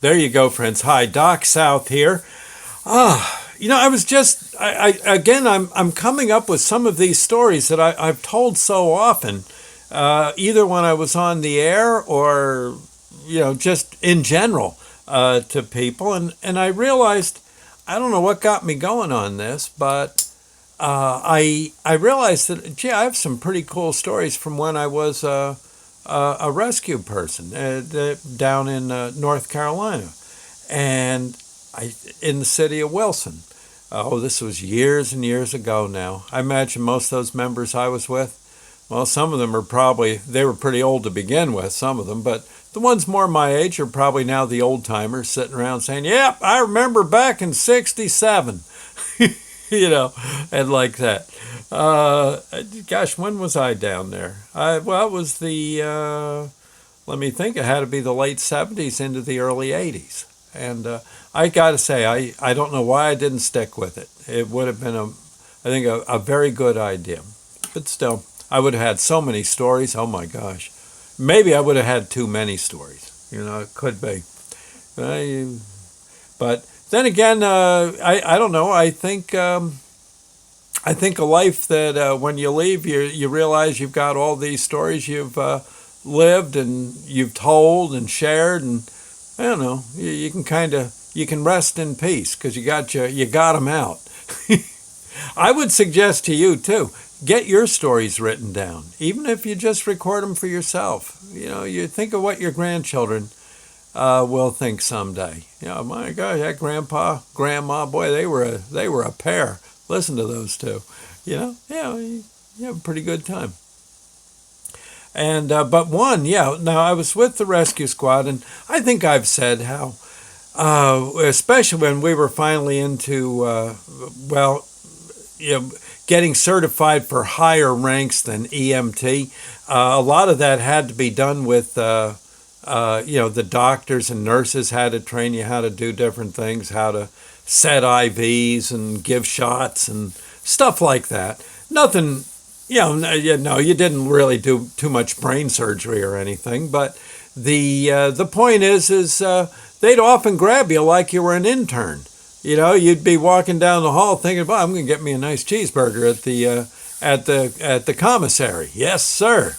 There you go, friends. Hi, Doc South here. I was just, again, I'm coming up with some of these stories that I've told so often, either when I was on the air or, just in general to people. And I realized, I don't know what got me going on this, but I realized that, gee, I have some pretty cool stories from when I was a rescue person down in North Carolina, and in the city of Wilson. Oh, this was years and years ago now. I imagine most of those members I was with, well, some of them are probably, they were pretty old to begin with, some of them, but the ones more my age are probably now the old timers sitting around saying, yep, I remember back in 67, and like that. Gosh, when was I down there? Well, it was let me think, it had to be the late 70s into the early 80s. And I got to say, I don't know why I didn't stick with it. It would have been, I think, a very good idea. But still, I would have had so many stories. Oh my gosh. Maybe I would have had too many stories. It could be. But then again, I don't know. I think a life that when you leave, you realize you've got all these stories you've lived and you've told and shared, and I don't know. You can you can rest in peace because you got them out. I would suggest to you too, get your stories written down, even if you just record them for yourself. You think of what your grandchildren will think someday. My gosh, that grandpa, grandma, boy, they were a pair. Listen to those two. Yeah, you have a pretty good time. And but one, yeah. Now I was with the rescue squad, and I think I've said how, especially when we were finally into, getting certified for higher ranks than EMT. A lot of that had to be done with, the doctors and nurses had to train you how to do different things, how to set IVs and give shots and stuff like that. Nothing, you didn't really do too much brain surgery or anything. But the point is they'd often grab you like you were an intern. You'd be walking down the hall thinking, "Well, I'm going to get me a nice cheeseburger at the commissary." Yes, sir.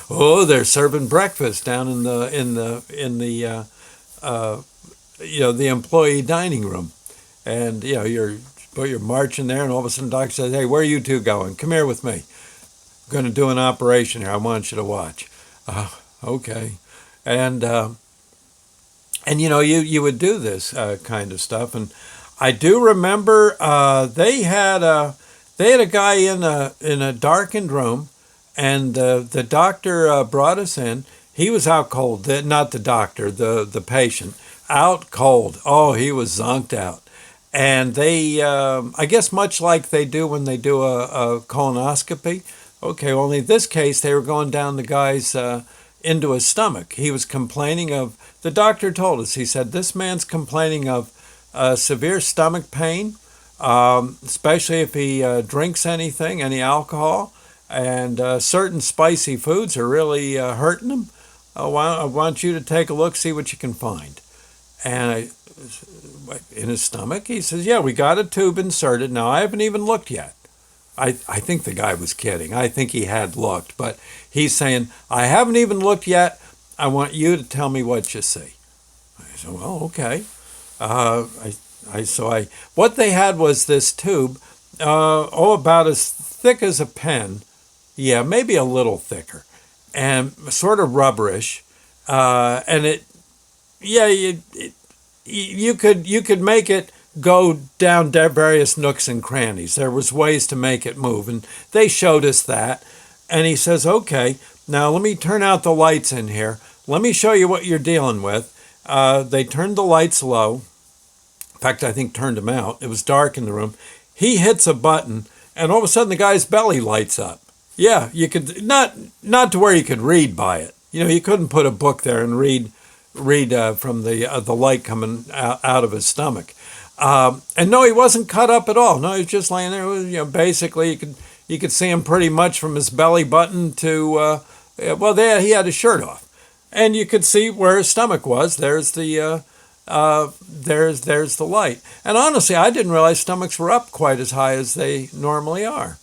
Oh, they're serving breakfast down in the employee dining room, and you're marching there, and all of a sudden, the doctor says, "Hey, where are you two going? Come here with me. I'm going to do an operation here. I want you to watch." Okay, and you would do this kind of stuff, and I do remember they had a guy in a darkened room, and the doctor brought us in. He was out cold. Not the doctor, the patient, out cold. Oh, he was zonked out. And they, I guess, much like they do when they do a colonoscopy. Okay, only in this case they were going down the guy's into his stomach. He was complaining of. The doctor told us. He said this man's complaining of severe stomach pain, especially if he drinks anything, any alcohol, and certain spicy foods are really hurting him. I want you to take a look, see what you can find. And in his stomach, he says, "Yeah, we got a tube inserted. Now, I haven't even looked yet." I think the guy was kidding. I think he had looked, but he's saying, "I haven't even looked yet. I want you to tell me what you see." I said, "Well, okay." What they had was this tube, about as thick as a pen, yeah, maybe a little thicker, and sort of rubberish, and it, yeah, you could make it go down various nooks and crannies. There was ways to make it move, and they showed us that. And he says, "Okay, now let me turn out the lights in here. Let me show you what you're dealing with." They turned the lights low. In fact, I think turned them out. It was dark in the room. He hits a button, and all of a sudden the guy's belly lights up. Yeah, you could not to where you could read by it. You couldn't put a book there and read from the light coming out of his stomach. And no, he wasn't cut up at all. No, he was just laying there. Basically, you could see him pretty much from his belly button to he had his shirt off, and you could see where his stomach was. There's the light. And honestly, I didn't realize stomachs were up quite as high as they normally are.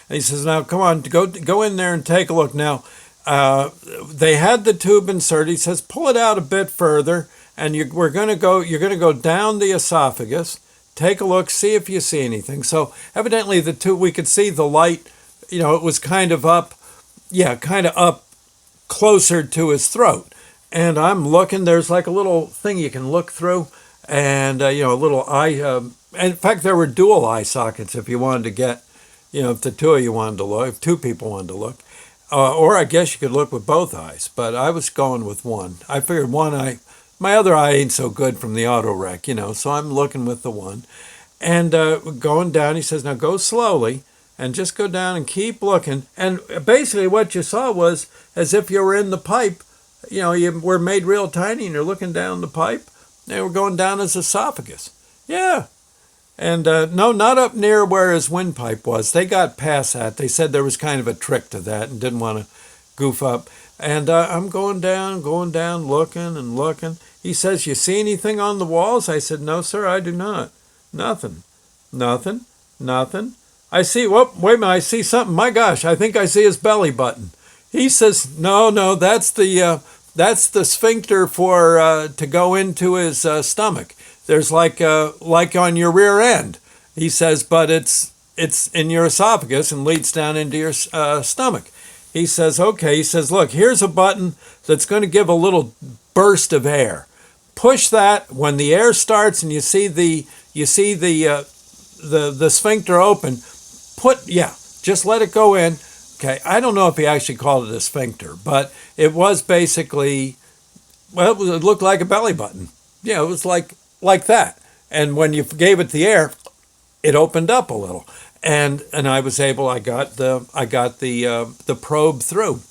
And he says, "Now, come on, go in there and take a look." Now, they had the tube inserted. He says, "Pull it out a bit further, and you're going to go down the esophagus. Take a look, see if you see anything." So evidently, the tube, we could see the light. It was kind of up, closer to his throat. And I'm looking. There's like a little thing you can look through, and a little eye. In fact, there were dual eye sockets if you wanted to get, if the two of you wanted to look, if two people wanted to look, or I guess you could look with both eyes. But I was going with one. I figured one eye, my other eye ain't so good from the auto wreck, so I'm looking with the one, and going down. He says, "Now go slowly." And just go down and keep looking. And basically what you saw was as if you were in the pipe. You were made real tiny and you're looking down the pipe. They were going down his esophagus. Yeah. And no, not up near where his windpipe was. They got past that. They said there was kind of a trick to that and didn't want to goof up. And I'm going down, looking and looking. He says, "You see anything on the walls?" I said, "No, sir, I do not. Nothing. I see, wait a minute, I see something. My gosh, I think I see his belly button." He says, "No, that's the sphincter for to go into his stomach. There's like on your rear end." He says, "But it's in your esophagus and leads down into your stomach." He says, "Okay." He says, "Look, here's a button that's going to give a little burst of air. Push that when the air starts and you see the sphincter open. Just let it go in." Okay, I don't know if he actually called it a sphincter, but it was basically, it looked like a belly button. Yeah, it was like that. And when you gave it the air, it opened up a little, and I was able. I got the probe through.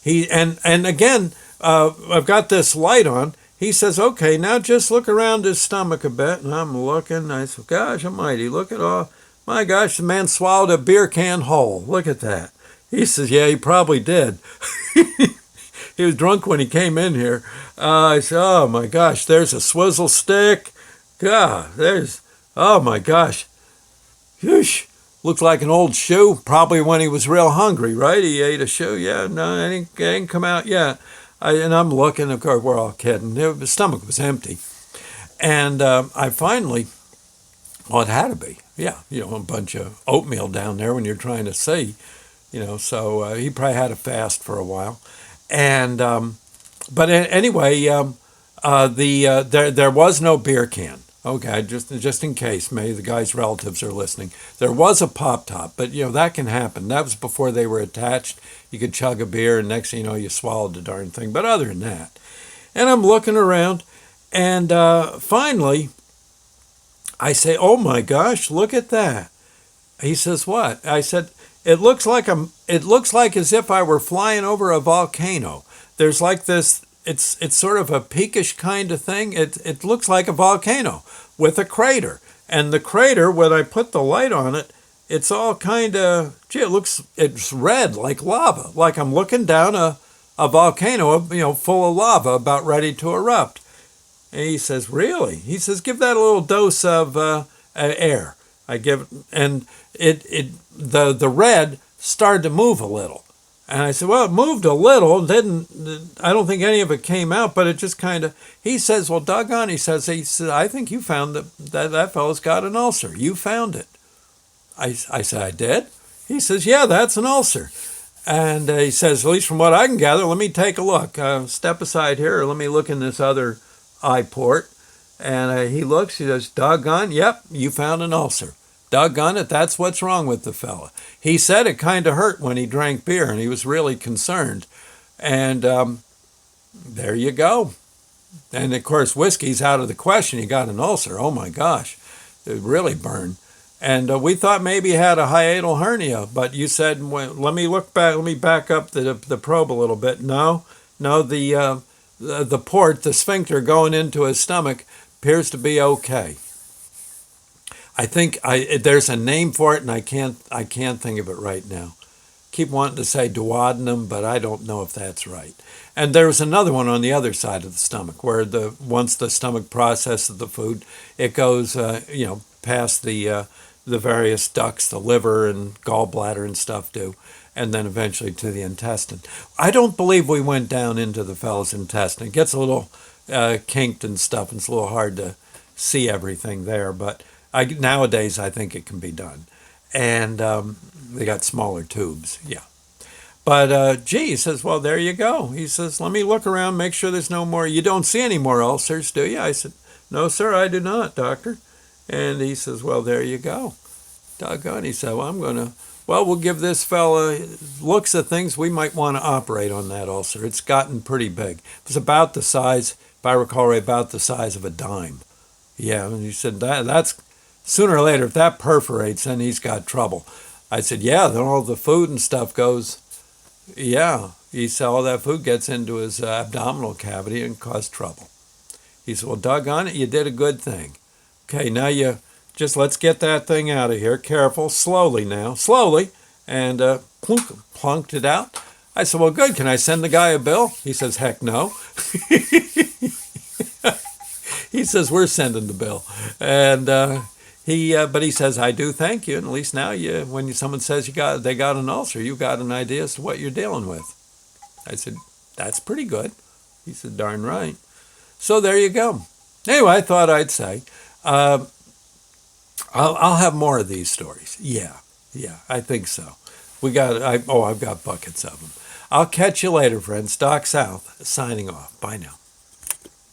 And again, I've got this light on. He says, "Okay, now just look around his stomach a bit," and I'm looking. I said, "Gosh almighty, look at all. My gosh, the man swallowed a beer can whole. Look at that." He says, "Yeah, he probably did." He was drunk when he came in here. I said, "Oh my gosh, there's a swizzle stick. God, oh my gosh. Whoosh. Looks like an old shoe. Probably when he was real hungry, right? He ate a shoe. Yeah, no, it ain't come out yet." And I'm looking, of course, we're all kidding. His stomach was empty. And I finally, it had to be. Yeah, a bunch of oatmeal down there when you're trying to see, so he probably had a fast for a while. And, but anyway, there was no beer can. Okay, just in case, maybe the guy's relatives are listening. There was a pop top, but that can happen. That was before they were attached. You could chug a beer, and next thing you know, you swallowed the darn thing. But other than that, and I'm looking around, and finally, I say, "Oh my gosh, look at that." He says, "What?" I said, It looks like as if I were flying over a volcano. There's like this. It's sort of a peakish kind of thing. It looks like a volcano with a crater, and the crater, when I put the light on it, it's all kind of, it's red like lava, like I'm looking down a volcano, full of lava, about ready to erupt. And he says, "Really?" He says, "Give that a little dose of air." I give it, and the red started to move a little. And I said, "Well, it moved a little. I don't think any of it came out, but it just kind of." He says, "Well, doggone," he says, "I think you found that fellow's got an ulcer. You found it." I said, "I did?" He says, "Yeah, that's an ulcer." And he says, "At least from what I can gather, let me take a look. Step aside here, or let me look in this other eye port." And he looks, he says, "Doggone, yep, you found an ulcer. Doggone it, that's what's wrong with the fella." He said it kind of hurt when he drank beer, and he was really concerned. And there you go. And of course, whiskey's out of the question. He got an ulcer. Oh my gosh, it really burned. And we thought maybe he had a hiatal hernia, but you said, let me back up the probe a little bit. No, the port, the sphincter going into his stomach appears to be okay. I think there's a name for it, and I can't think of it right now. keep wanting to say duodenum, but I don't know if that's right. And there was another one on the other side of the stomach where once the stomach processes the food, it goes, past the various ducts, the liver and gallbladder and stuff do, and then eventually to the intestine. I don't believe we went down into the fellow's intestine. It gets a little kinked and stuff, and it's a little hard to see everything there, but nowadays I think it can be done. And they got smaller tubes, yeah. But he says, well, there you go. He says, let me look around, make sure there's no more. You don't see any more ulcers, do you? I said, no, sir, I do not, doctor. And he says, well, there you go. Doggone. He said, we'll give this fella looks at things. We might want to operate on that ulcer. It's gotten pretty big. It was about the size, if I recall right, about the size of a dime. Yeah, and he said, that's sooner or later, if that perforates, then he's got trouble. I said, yeah, then all the food and stuff goes, yeah. He said, all that food gets into his abdominal cavity and cause trouble. He said, well, doggone it, you did a good thing. Okay, now let's get that thing out of here. Careful, slowly now, slowly. And plunked it out. I said, well, good. Can I send the guy a bill? He says, heck no. He says, we're sending the bill. And but he says, I do thank you. And at least now when someone says they got an ulcer, you got an idea as to what you're dealing with. I said, that's pretty good. He said, darn right. So there you go. Anyway, I thought I'd say, I'll have more of these stories. Yeah, I think so. I've got buckets of them. I'll catch you later, friends. Doc South, signing off. Bye now.